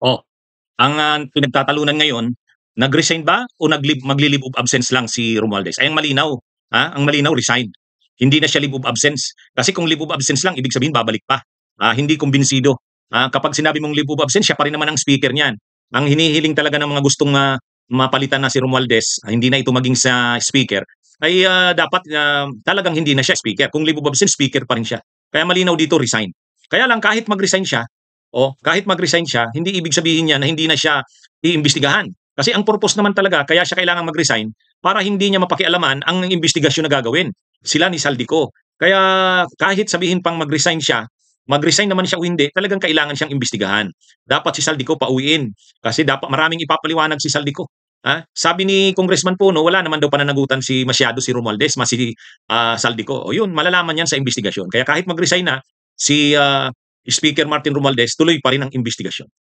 Oh, ang, pinagtatalunan ngayon, nag-resign ba o magli-leave of absence lang si Romualdez? Ay ang malinaw, ang malinaw resign. Hindi na siya leave of absence. Kasi kung leave of absence lang ibig sabihin babalik pa. Hindi kumbinsido. Kapag sinabi mong leave of absence siya pa rin naman ang speaker niyan. Ang hinihiling talaga ng mga gustong, mapalitan na si Romualdez, hindi na ito maging sa speaker, ay, dapat, talagang hindi na siya speaker. Kung leave of absence, speaker pa rin siya. Kaya malinaw dito resign. Kaya lang kahit mag-resign siya, kahit mag-resign siya, hindi ibig sabihin niya na hindi na siya iimbestigahan. Kasi ang purpose naman talaga kaya siya kailangang mag-resign para hindi niya mapakialaman ang imbestigasyon na gagawin, sila ni Saldico. Kaya kahit sabihin pang mag-resign siya, mag-resign naman siya o hindi, talagang kailangan siyang imbestigahan. Dapat si Saldico pauwiin kasi dapat maraming ipapaliwanag si Saldico. Sabi ni Congressman Puno, wala naman daw pananagutan si Romualdez, si Saldico. O yun, malalaman yan sa imbestigasyon. Kaya kahit mag-resign na si Speaker Martin Romualdez, tuloy pa rin ang imbestigasyon.